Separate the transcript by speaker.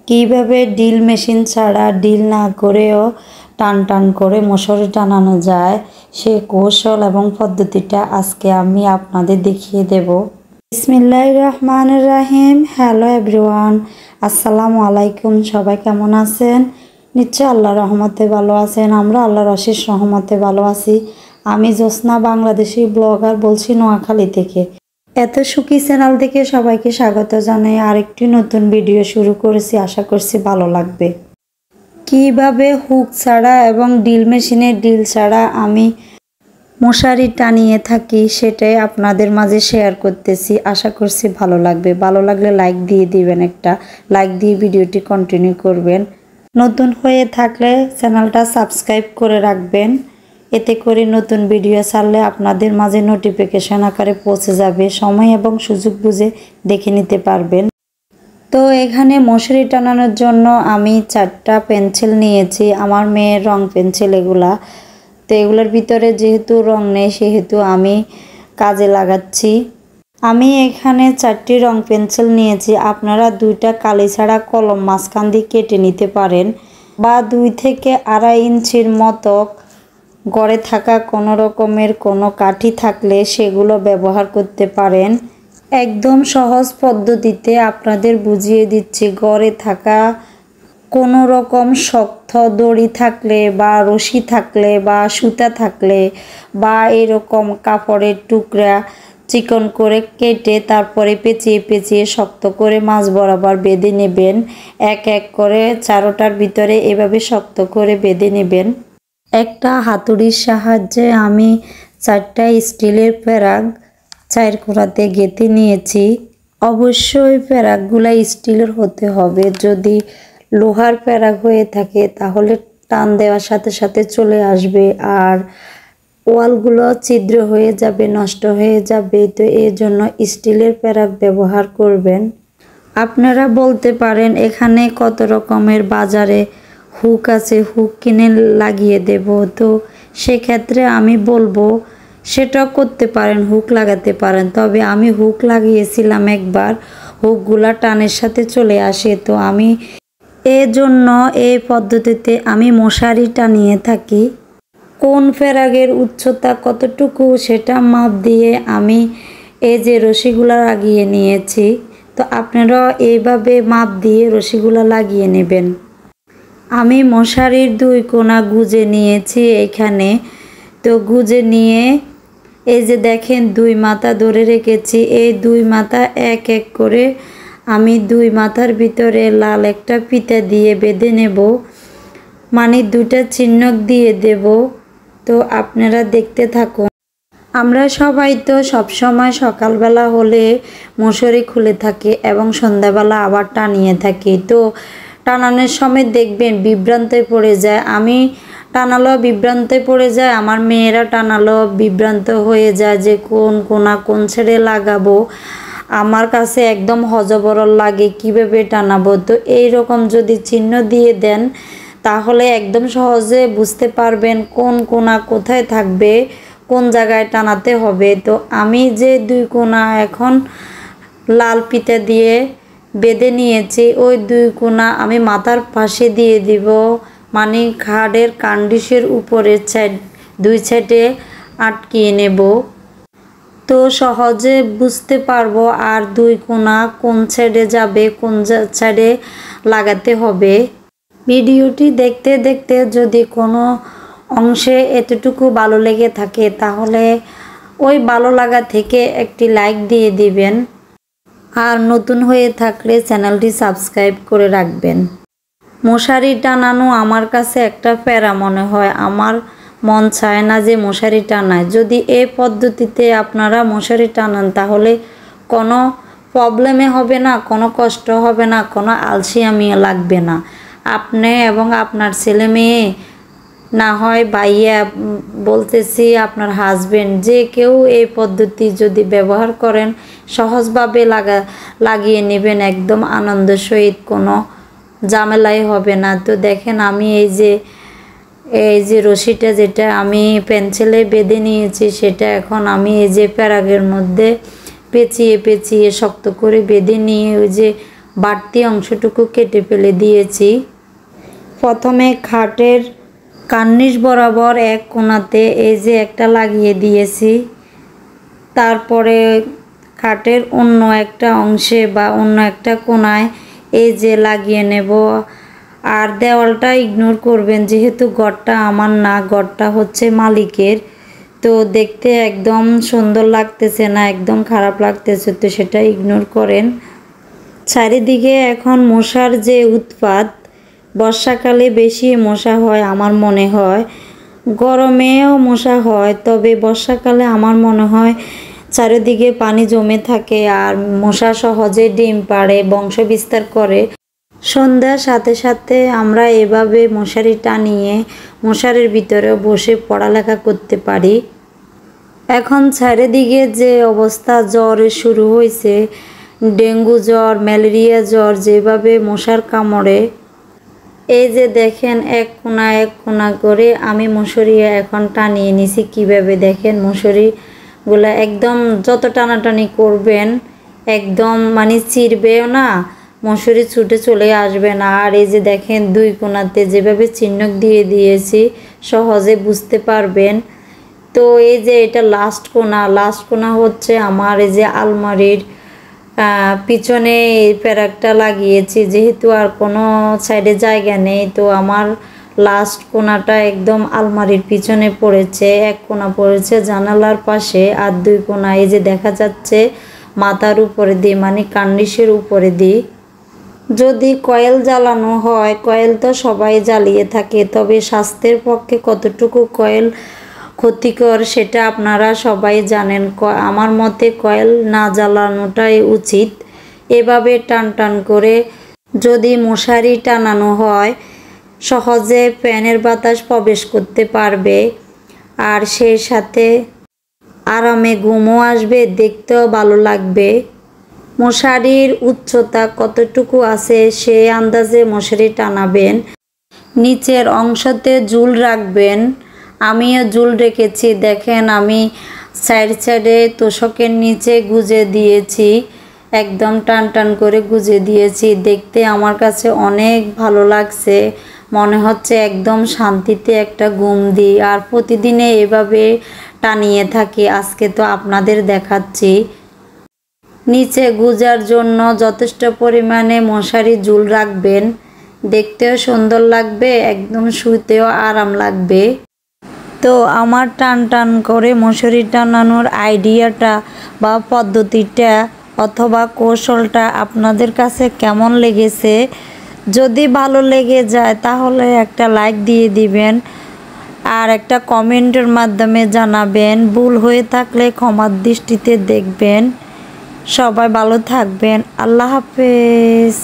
Speaker 1: কিভাবে drill machine ছাড়া drill না করেও টান টান করে মশারি টানানো যায় সেই কৌশল এবং পদ্ধতিটা আজকে আমি আপনাদের দেখিয়ে দেব। বিসমিল্লাহির রহমানির রহিম। হ্যালো এভরিওয়ান, আসসালামু আলাইকুম। সবাই কেমন আছেন? নিশ্চয় আল্লাহর রহমতে ভালো আছেন। আমরা আল্লাহর অশেষ রহমতে ভালো আছি। আমি জ্যোৎস্না, বাংলাদেশি ব্লগার বলছি নোয়াখালী থেকে। এত সুখী চ্যানেল থেকে সবাইকে স্বাগত জানাই। আরেকটি নতুন ভিডিও শুরু করেছি, আশা করছি ভালো লাগবে। কিভাবে হুক ছাড়া এবং ড্রিল মেশিনের ড্রিল ছাড়া আমি মশারি টানিয়ে থাকি সেটাই আপনাদের মাঝে শেয়ার করতেছি। আশা করছি ভালো লাগবে। ভালো লাগলে লাইক দিয়ে দিবেন, একটা লাইক দিয়ে ভিডিওটি কন্টিনিউ করবেন। নতুন হয়ে থাকলে চ্যানেলটা সাবস্ক্রাইব করে রাখবেন, এতে করে নতুন ভিডিও ছাড়লে আপনাদের মাঝে নোটিফিকেশন আকারে পৌঁছে যাবে। সময় এবং সুযোগ বুঝে দেখে নিতে পারবেন। তো এখানে মশারি টানানোর জন্য আমি 4টা পেন্সিল নিয়েছি, আমার মেয়ের রং পেন্সিল এগুলা। তো এগুলোর ভিতরে যেহেতু রং নেই সেহেতু আমি কাজে লাগাচ্ছি। আমি এখানে 4টি রং পেন্সিল নিয়েছি। আপনারা 2টা কালি ছাড়া কলম মাঝখান দিয়ে কেটে নিতে পারেন, বা 2 থেকে 2.5 ইঞ্চির মতো গড়ে থাকা কোনো রকমের কোনো কাঠি থাকলে সেগুলো ব্যবহার করতে পারেন। একদম সহজ পদ্ধতিতে আপনাদের বুঝিয়ে দিচ্ছি। গড়ে থাকা কোনো রকম শক্ত দড়ি থাকলে বা রশি থাকলে বা সুতা থাকলে বা এরকম কাপড়ের টুকরা চিকন করে কেটে তারপরে পেঁচিয়ে পেঁচিয়ে শক্ত করে মাছ বরাবর বেঁধে নেবেন। এক এক করে 4টার ভিতরে এভাবে শক্ত করে বেঁধে নেবেন। একটা হাতুড়ির সাহায্যে আমি 4টা স্টিলের প্যারাক 4 কোণাতে গেঁথে নিয়েছি। অবশ্যই প্যারাকগুলা স্টিলের হতে হবে। যদি লোহার প্যারাক হয়ে থাকে তাহলে টান দেওয়ার সাথে সাথে চলে আসবে আর ওয়ালগুলো ছিদ্র হয়ে যাবে, নষ্ট হয়ে যাবে। তো এর জন্য স্টিলের প্যারাক ব্যবহার করবেন। আপনারা বলতে পারেন এখানে কত রকমের বাজারে হুক আছে, হুক কিনে লাগিয়ে দেব। তো সেক্ষেত্রে আমি বলবো সেটা করতে পারেন, হুক লাগাতে পারেন। তবে আমি হুক লাগিয়েছিলাম একবার, হুকগুলা টানের সাথে চলে আসে। তো আমি এজন্য এই পদ্ধতিতে আমি মশারি টানিয়ে থাকি। কোন প্যারাগের উচ্চতা কতটুকু সেটা মাপ দিয়ে আমি এই যে রশিগুলা লাগিয়ে নিয়েছি। তো আপনারা এইভাবে মাপ দিয়ে রশিগুলা লাগিয়ে নেবেন। আমি মশারির 2 কোণা গুজে নিয়েছি এখানে। তো গুজে নিয়ে এই যে দেখেন 2 মাথা ধরে রেখেছি। এই 2 মাথা এক এক করে আমি 2 মাথার ভিতরে লাল একটা ফিতা দিয়ে বেঁধে নেব, মানে 2টা চিহ্ন দিয়ে দেব। তো আপনারা দেখতে থাকুন। আমরা সবাই তো সবসময় সকালবেলা হলে মশারি খুলে থাকি এবং সন্ধ্যাবেলা আবার টানিয়ে থাকি। তো টানানোর সময় দেখবেন বিভ্রান্তে পড়ে যায়। আমি টানালো বিভ্রান্তে পড়ে যায়, আমার মেয়েরা টানালো বিভ্রান্ত হয়ে যায় যে কোন কোনা কোন ছেড়ে লাগাবো। আমার কাছে একদম হজবরল লাগে কিভাবে টানাবো। তো এইরকম যদি চিহ্ন দিয়ে দেন তাহলে একদম সহজে বুঝতে পারবেন কোন কোনা কোথায় থাকবে, কোন জায়গায় টানাতে হবে। তো আমি যে 2 কোনা এখন লাল ফিতা দিয়ে বেঁধে নিয়েছি, ওই 2 কোনা আমি মাথার পাশে দিয়ে দিব, মানে ঘাড়ের কান্ডিসের উপরের সাইড 2 সাইডে আটকিয়ে নেব। তো সহজে বুঝতে পারবো আর 2 কোনা কোন সাইডে যাবে, কোন সাইডে লাগাতে হবে। ভিডিওটি দেখতে দেখতে যদি কোনো অংশে এতটুকু ভালো লেগে থাকে তাহলে ওই ভালো লাগা থেকে একটি লাইক দিয়ে দিবেন, আর নতুন হয়ে থাকলে চ্যানেলটি সাবস্ক্রাইব করে রাখবেন। মশারি টানানো আমার কাছে একটা প্যারা মনে হয়, আমার মন চায় না যে মশারি টানায়। যদি এই পদ্ধতিতে আপনারা মশারি টানান তাহলে কোনো প্রবলেমে হবে না, কোনো কষ্ট হবে না, কোনো আলসিয়ামি লাগবে না। আপনি এবং আপনার ছেলে মেয়ে, না হয় ভাইয়া বলতেছি আপনার হাজবেন্ড, যে কেউ এই পদ্ধতি যদি ব্যবহার করেন সহজভাবে লাগিয়ে নেবেন, একদম আনন্দ সহিত, কোনো ঝামেলাই হবে না। তো দেখেন আমি এই যে রশিটা যেটা আমি পেন্সিলে বেঁধে নিয়েছি সেটা এখন আমি এই যে প্যারাগের মধ্যে পেঁচিয়ে পেঁচিয়ে শক্ত করে বেঁধে নিয়ে ওই যে বাড়তি অংশটুকু কেটে ফেলে দিয়েছি। প্রথমে খাটের কার্নিশ বরাবর এক কোণাতে এই যে একটা লাগিয়ে দিয়েছি, তারপরে খাটের অন্য একটা অংশে বা অন্য একটা কোণায় এই যে লাগিয়ে নেব। আর দেওয়ালটা ইগনোর করবেন, যেহেতু ঘরটা আমার না, ঘরটা হচ্ছে মালিকের, তো দেখতে একদম সুন্দর লাগতেছে না, একদম খারাপ লাগতেছে, তো সেটা ইগনোর করেন। চারিদিকে এখন মশার যে উৎপাত, বর্ষাকালে বেশি মশা হয় আমার মনে হয়, গরমেও মশা হয়, তবে বর্ষাকালে আমার মনে হয় চারিদিকে পানি জমে থাকে আর মশা সহজে ডিম পাড়ে, বংশ বিস্তার করে। সন্ধ্যার সাথে সাথে আমরা এভাবে মশারি টানিয়ে মশারির ভিতরেও বসে পড়ালেখা করতে পারি। এখন চারিদিকে যে অবস্থা, জ্বরে শুরু হয়েছে, ডেঙ্গু জ্বর, ম্যালেরিয়া জ্বর, যেভাবে মশার কামড়ে। এই যে দেখেন এক কোণা করে আমি মশারি এখন টানিয়ে নিছি কিভাবে, দেখেন মশারিগুলো একদম যত টানাটানি করবেন একদম মানে চিরবেও না, মশারি ছুটে চলে আসবে না। আর এই যে দেখেন দুই কোণাতে যেভাবে চিহ্ন দিয়ে দিয়েছি সহজে বুঝতে পারবেন। তো এই যে এটা লাস্ট কোণা হচ্ছে আমার এই যে আলমারির পিছনে এই প্যারাকটা লাগিয়েছি, যেহেতু আর কোনো সাইডে জায়গা নেই, তো আমার লাস্ট কোণাটা একদম আলমারির পিছনে পড়েছে। এক কোণা পড়েছে জানালার পাশে, আর দুই কোণা এই যে দেখা যাচ্ছে মাথার উপরে দিয়ে, মানে কার্নিশের উপরে দিয়ে। যদি কয়েল জ্বালানো হয়, কয়েল তো সবাই জ্বালিয়ে থাকে, তবে স্বাস্থ্যের পক্ষে কতটুকু কয়েল ক্ষতিকর সেটা আপনারা সবাই জানেন। আমার মতে কয়েল না জ্বালানোটাই উচিত। এভাবে টান করে যদি মশারি টানানো হয় সহজে ফ্যানের বাতাস প্রবেশ করতে পারবে, আর সেই সাথে আরামে ঘুমও আসবে, দেখতেও ভালো লাগবে। মশারির উচ্চতা কতটুকু আছে সেই আন্দাজে মশারি টানাবেন। নিচের অংশতে ঝুল রাখবেন, আমিও ঝুল রেখেছি। দেখেন আমি সাইডে তোষকের নিচে গুজে দিয়েছি, একদম টান করে গুজে দিয়েছি। দেখতে আমার কাছে অনেক ভালো লাগছে, মনে হচ্ছে একদম শান্তিতে একটা ঘুম দিই। আর প্রতিদিনে এভাবে টানিয়ে থাকি, আজকে তো আপনাদের দেখাচ্ছি। নিচে গুজার জন্য যথেষ্ট পরিমাণে মশারি ঝুল রাখবেন, দেখতেও সুন্দর লাগবে, একদম শুতেও আরাম লাগবে। তো আমার টান করে মশারি টানানোর আইডিয়াটা বা পদ্ধতিটা অথবা কৌশলটা আপনাদের কাছে কেমন লেগেছে? যদি ভালো লেগে যায় তাহলে একটা লাইক দিয়ে দিবেন আর একটা কমেন্টের মাধ্যমে জানাবেন। ভুল হয়ে থাকলে ক্ষমার দৃষ্টিতে দেখবেন। সবাই ভালো থাকবেন। আল্লাহ হাফেজ।